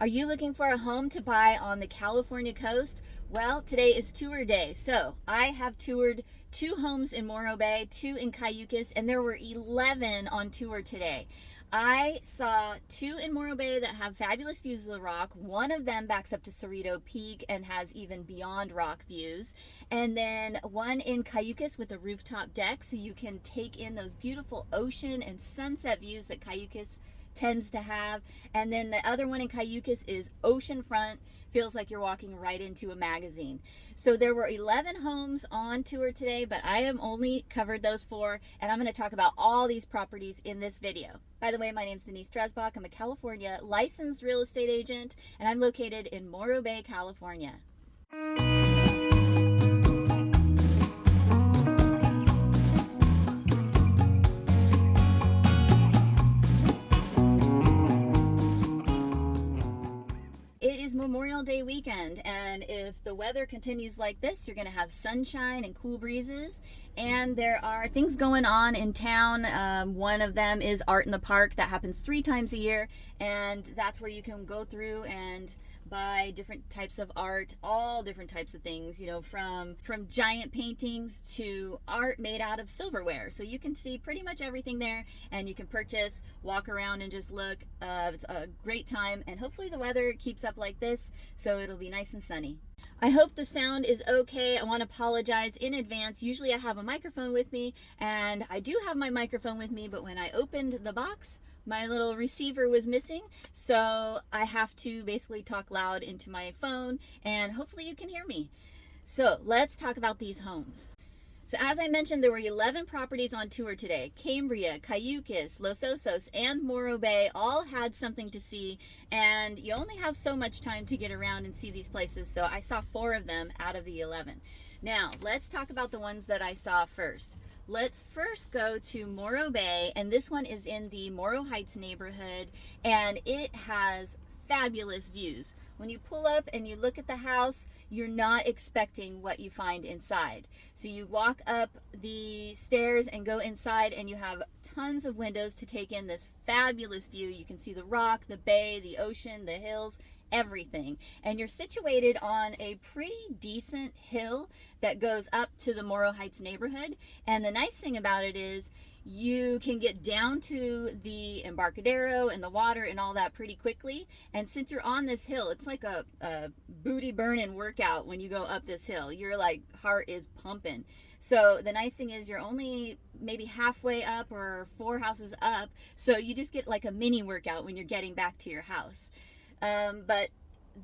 Are you looking for a home to buy on the California coast? Well, today is tour day. So I have toured 2 homes in Morro Bay, 2 in Cayucos, and there were 11 on tour today. I saw 2 in Morro Bay that have fabulous views of the rock. One of them backs up to Cerrito Peak and has even beyond rock views. And then one in Cayucos with a rooftop deck, so you can take in those beautiful ocean and sunset views that Cayucos tends to have. And then the other one in Cayucos is oceanfront. Feels like you're walking right into a magazine. So there were 11 homes on tour today, but I am only covered those 4, and I'm going to talk about all these properties in this video. By the way, my name's Denise. I'm a California licensed real estate agent, and I'm located in Morro Bay, California. It is Memorial Day weekend, and if the weather continues like this, you're going to have sunshine and cool breezes. And there are things going on in town. One of them is Art in the Park that happens 3 times a year, and that's where you can go through and buy different types of art, all different types of things, you know, from giant paintings to art made out of silverware. So you can see pretty much everything there, and you can purchase, walk around and just look. It's a great time, and hopefully the weather keeps up like this, so it'll be nice and sunny. I hope the sound is okay. I want to apologize in advance. Usually I have a microphone with me, and I do have my microphone with me, but when I opened the box, my little receiver was missing, so I have to basically talk loud into my phone, and hopefully you can hear me. So let's talk about these homes. So as I mentioned, there were 11 properties on tour today. Cambria, Cayucos, Los Osos, and Morro Bay all had something to see, and you only have so much time to get around and see these places, so I saw 4 of them out of the 11. Now, let's talk about the ones that I saw first. Let's first go to Morro Bay, and this one is in the Morro Heights neighborhood, and it has fabulous views. When you pull up and you look at the house, you're not expecting what you find inside. So you walk up the stairs and go inside, and you have tons of windows to take in this fabulous view. You can see the rock, the bay, the ocean, the hills, everything. And you're situated on a pretty decent hill that goes up to the Morro Heights neighborhood. And the nice thing about it is you can get down to the Embarcadero and the water and all that pretty quickly. And since you're on this hill, it's like a booty burning workout when you go up this hill. Your heart is pumping. So the nice thing is you're only maybe halfway up or 4 houses up. So you just get like a mini workout when you're getting back to your house. But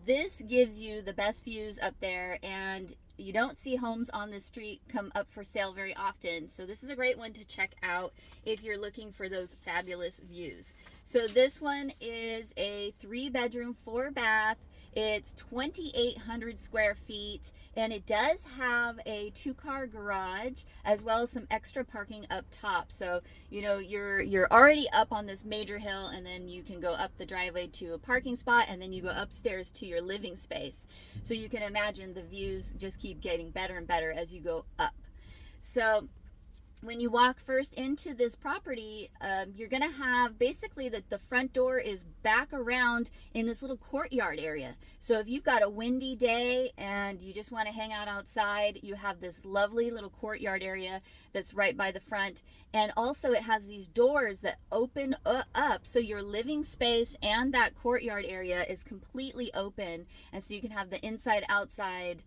this gives you the best views up there, and you don't see homes on this street come up for sale very often. So this is a great one to check out if you're looking for those fabulous views. So this one is a 3-bedroom, 4-bath. It's 2,800 square feet, and it does have a 2-car garage as well as some extra parking up top. So, you know, you're already up on this major hill, and then you can go up the driveway to a parking spot, and then you go upstairs to your living space. So you can imagine the views just keep getting better and better as you go up. So when you walk first into this property, you're going to have basically the front door is back around in this little courtyard area. So if you've got a windy day and you just want to hang out outside, you have this lovely little courtyard area that's right by the front. And also it has these doors that open up, so your living space and that courtyard area is completely open, and so you can have the inside outside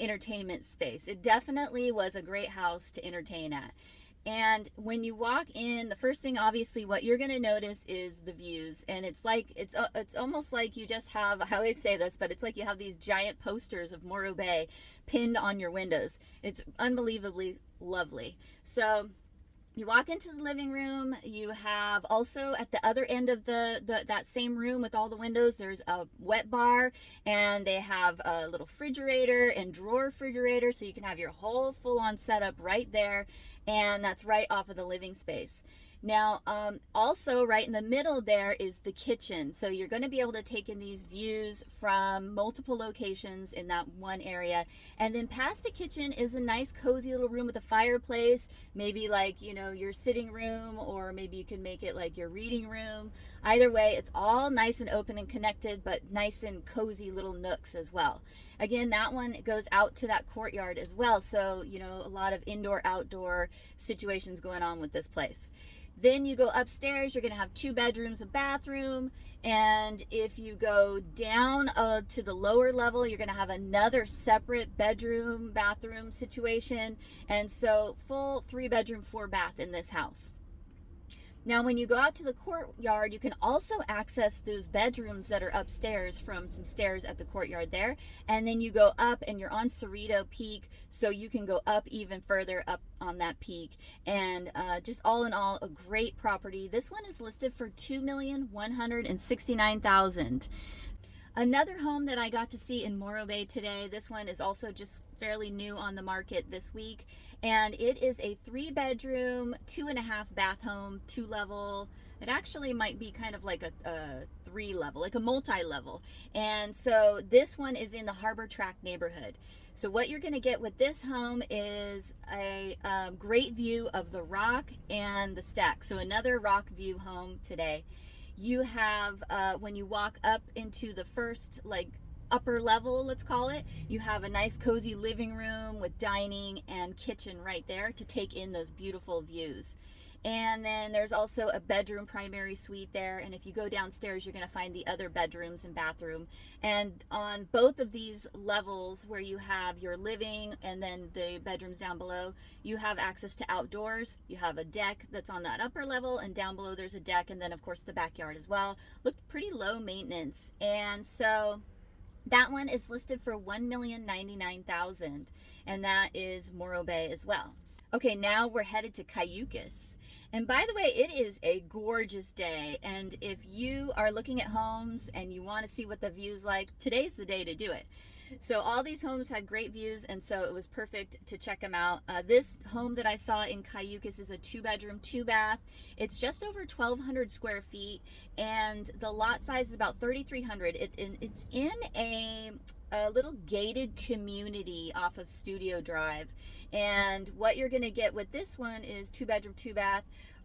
entertainment space. It definitely was a great house to entertain at. And when you walk in, the first thing, obviously, what you're going to notice is the views. And it's almost like you just have, I always say this, but it's like you have these giant posters of Morro Bay pinned on your windows. It's unbelievably lovely. So you walk into the living room. You have also at the other end of that same room with all the windows, there's a wet bar, and they have a little refrigerator and drawer refrigerator, so you can have your whole full-on setup right there, and that's right off of the living space. Now, also right in the middle there is the kitchen. So you're going to be able to take in these views from multiple locations in that one area. And then past the kitchen is a nice cozy little room with a fireplace, maybe like, you know, your sitting room, or maybe you can make it like your reading room. Either way, it's all nice and open and connected, but nice and cozy little nooks as well. Again, that one goes out to that courtyard as well. So, you know, a lot of indoor, outdoor situations going on with this place. Then you go upstairs, you're going to have 2 bedrooms, a bathroom. And if you go down to the lower level, you're going to have another separate bedroom, bathroom situation. And so full 3-bedroom, 4-bath in this house. Now, when you go out to the courtyard, you can also access those bedrooms that are upstairs from some stairs at the courtyard there. And then you go up and you're on Cerrito Peak, so you can go up even further up on that peak. And just all in all, a great property. This one is listed for $2,169,000. Another home that I got to see in Morro Bay today, this one is also just fairly new on the market this week, and it is a 3-bedroom, 2.5-bath home, 2-level. It actually might be kind of like a 3-level, like a multi-level. And so this one is in the Harbor Tract neighborhood. So what you're going to get with this home is a great view of the Rock and the Stack. So another Rock view home today. You have, when you walk up into the first, like, upper level, let's call it, you have a nice cozy living room with dining and kitchen right there to take in those beautiful views. And then there's also a bedroom primary suite there. And if you go downstairs, you're going to find the other bedrooms and bathroom. And on both of these levels where you have your living and then the bedrooms down below, you have access to outdoors. You have a deck that's on that upper level, and down below there's a deck. And then of course the backyard as well. Looked pretty low maintenance. And so that one is listed for $1,099,000, and that is Morro Bay as well. Okay, now we're headed to Cayucos. And by the way, it is a gorgeous day. And if you are looking at homes and you want to see what the view's like, today's the day to do it. So all these homes had great views, and so it was perfect to check them out. This home that I saw in Cayucos is a 2-bedroom, 2-bath. It's just over 1,200 square feet, and the lot size is about 3,300. It's in a little gated community off of Studio Drive. And what you're going to get with this one is 2-bedroom, 2-bath.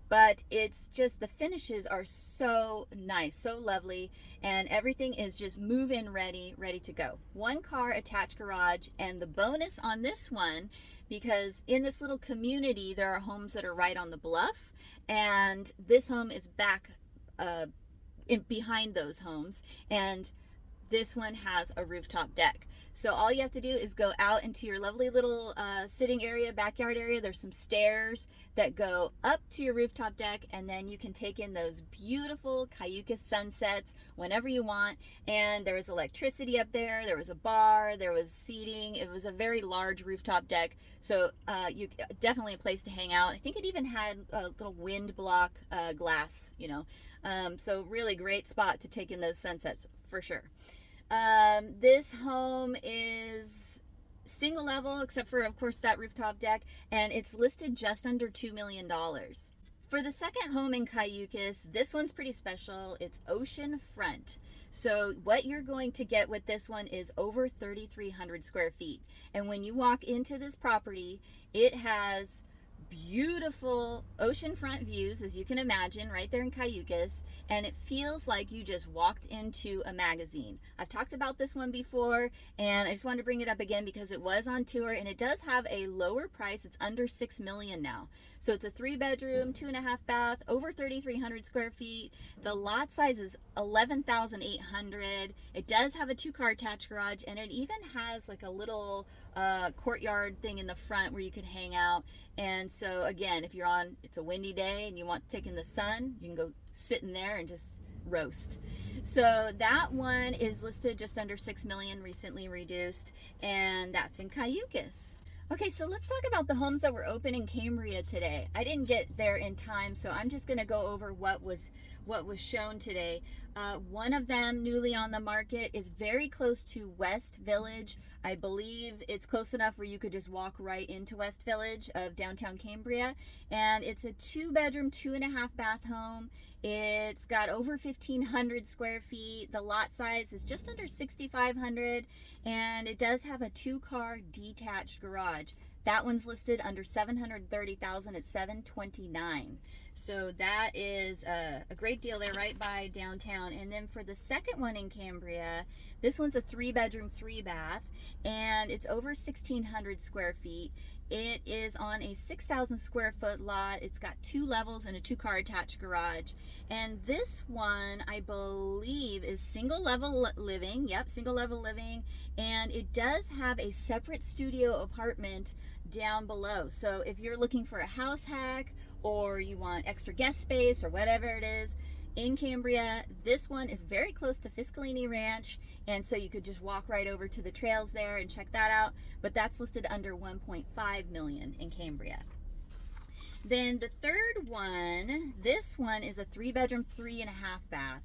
But it's just, the finishes are so nice, so lovely, and everything is just move-in ready to go. 1-car attached garage, and the bonus on this one, because in this little community there are homes that are right on the bluff, and this home is back behind those homes, and this one has a rooftop deck. So all you have to do is go out into your lovely little sitting area, backyard area. There's some stairs that go up to your rooftop deck, and then you can take in those beautiful Cayucos sunsets whenever you want. And there was electricity up there. There was a bar. There was seating. It was a very large rooftop deck. So you definitely a place to hang out. I think it even had a little wind block glass, you know. So really great spot to take in those sunsets for sure. This home is single level, except for of course that rooftop deck, and it's listed just under $2 million. For the second home in Cayucos, this one's pretty special. It's oceanfront. So what you're going to get with this one is over 3,300 square feet. And when you walk into this property, it has beautiful oceanfront views, as you can imagine, right there in Cayucos, and it feels like you just walked into a magazine. I've talked about this one before, and I just wanted to bring it up again because it was on tour, and it does have a lower price. It's under $6 million now. So it's a 3-bedroom, 2.5-bath, over 3,300 square feet. The lot size is 11,800. It does have a 2-car attached garage, and it even has like a little courtyard thing in the front where you could hang out. And so again, if it's a windy day and you want to take in the sun, you can go sit in there and just roast. So that one is listed just under $6 million, recently reduced, and that's in Cayucos. Okay, so let's talk about the homes that were open in Cambria today. I didn't get there in time, so I'm just going to go over what was shown today. One of them, newly on the market, is very close to West Village. I believe it's close enough where you could just walk right into West Village of downtown Cambria. And it's a 2-bedroom, 2.5-bath home. It's got over 1,500 square feet. The lot size is just under 6,500, and it does have a 2-car detached garage. That one's listed under $730,000 at $729,000. So that is a great deal there right by downtown. And then for the second one in Cambria, this one's a 3-bedroom, 3-bath, and it's over 1,600 square feet. It is on a 6,000 square foot lot. It's got 2 levels and a 2-car attached garage. And this one, I believe, is single level living. Yep, single level living. And it does have a separate studio apartment down below. So if you're looking for a house hack, or you want extra guest space, or whatever it is, in Cambria, this one is very close to Fiscalini Ranch, and so you could just walk right over to the trails there and check that out. But that's listed under 1.5 million in Cambria. Then the third one, this one is a 3-bedroom, 3.5-bath.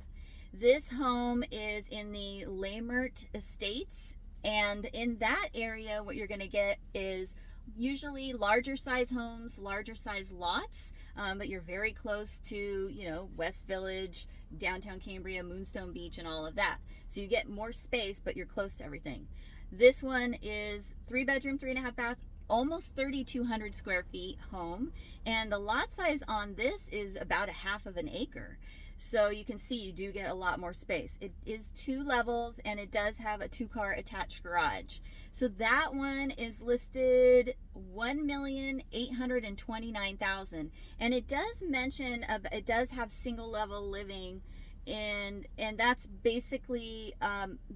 This home is in the Lamert Estates, and in that area, what you're going to get is usually larger size homes, larger size lots, but you're very close to, you know, West Village, downtown Cambria, Moonstone Beach, and all of that. So you get more space, but you're close to everything. This one is 3-bedroom, 3.5-bath, almost 3,200 square feet home, and the lot size on this is about 1/2 acre. So you can see you do get a lot more space. It is 2 levels, and it does have a 2-car attached garage. So that one is listed $1,829,000, and it does mention it does have single level living, and that's basically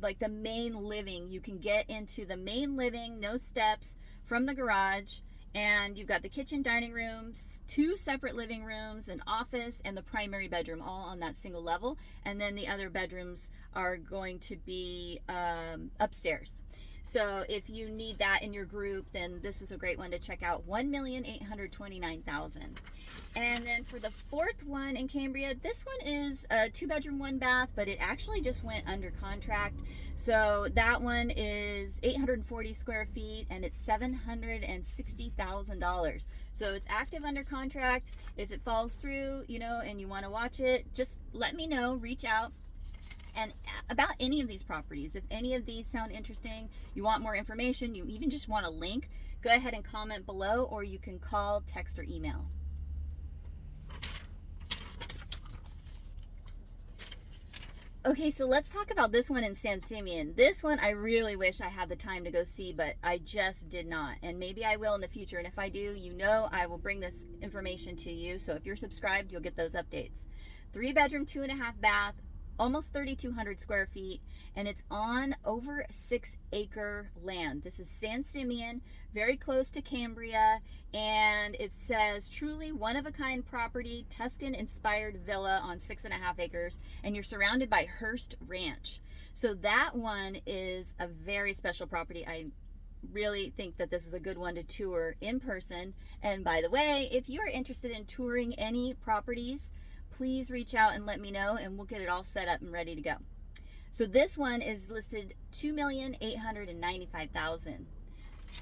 like the main living. You can get into the main living, no steps, from the garage. And you've got the kitchen, dining rooms, 2 separate living rooms, an office, and the primary bedroom, all on that single level. And then the other bedrooms are going to be upstairs. So if you need that in your group, then this is a great one to check out. $1,829,000. And then for the fourth one in Cambria, this one is a 2-bedroom, 1-bath, but it actually just went under contract. So that one is 840 square feet, and it's $760,000. So it's active under contract. If it falls through, you know, and you want to watch it, just let me know, reach out. And about any of these properties, if any of these sound interesting, you want more information, you even just want a link, go ahead and comment below, or you can call, text, or email. Okay, so let's talk about this one in San Simeon. This one I really wish I had the time to go see, but I just did not. And maybe I will in the future. And if I do, you know I will bring this information to you. So if you're subscribed, you'll get those updates. 3-bedroom, 2.5-bath, almost 3,200 square feet, and it's on over 6-acre land. This is San Simeon, very close to Cambria, and it says truly one-of-a-kind property, Tuscan-inspired villa on 6.5 acres, and you're surrounded by Hearst Ranch. So that one is a very special property. I really think that this is a good one to tour in person. And by the way, if you are interested in touring any properties, please reach out and let me know, and we'll get it all set up and ready to go. So this one is listed $2,895,000.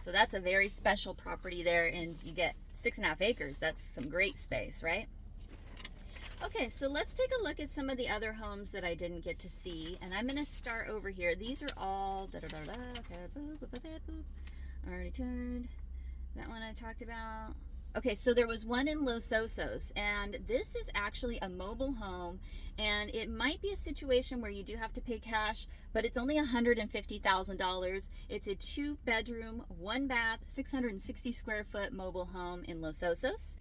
So that's a very special property there, and you get 6.5 acres. That's some great space, right? Okay, so let's take a look at some of the other homes that I didn't get to see, and I'm going to start over here. These are all okay, boop, boop, boop, boop. Already turned. That one I talked about. Okay, so there was one in Los Osos, and this is actually a mobile home, and it might be a situation where you do have to pay cash, but it's only $150,000. It's a 2-bedroom, 1-bath, 660 square foot mobile home in Los Osos.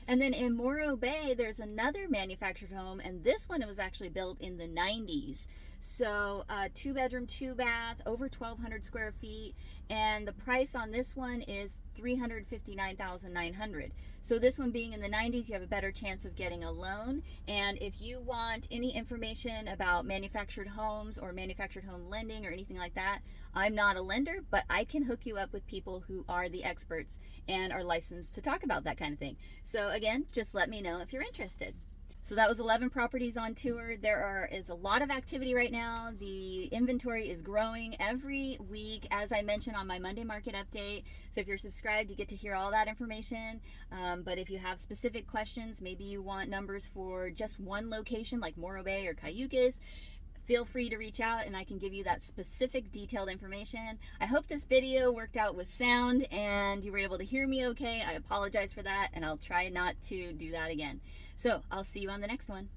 And then in Morro Bay, there's another manufactured home, and this one was actually built in the 90s. So 2-bedroom, 2-bath, over 1,200 square feet, and the price on this one is $359,900. So this one being in the 90s, you have a better chance of getting a loan. And if you want any information about manufactured homes or manufactured home lending or anything like that, I'm not a lender, but I can hook you up with people who are the experts and are licensed to talk about that kind of thing. So again, just let me know if you're interested. So that was 11 properties on tour. There is a lot of activity right now. The inventory is growing every week, as I mentioned on my Monday market update. So if you're subscribed, you get to hear all that information. But if you have specific questions, maybe you want numbers for just one location like Morro Bay or Cayucos, feel free to reach out and I can give you that specific detailed information. I hope this video worked out with sound and you were able to hear me okay. I apologize for that, and I'll try not to do that again. So I'll see you on the next one.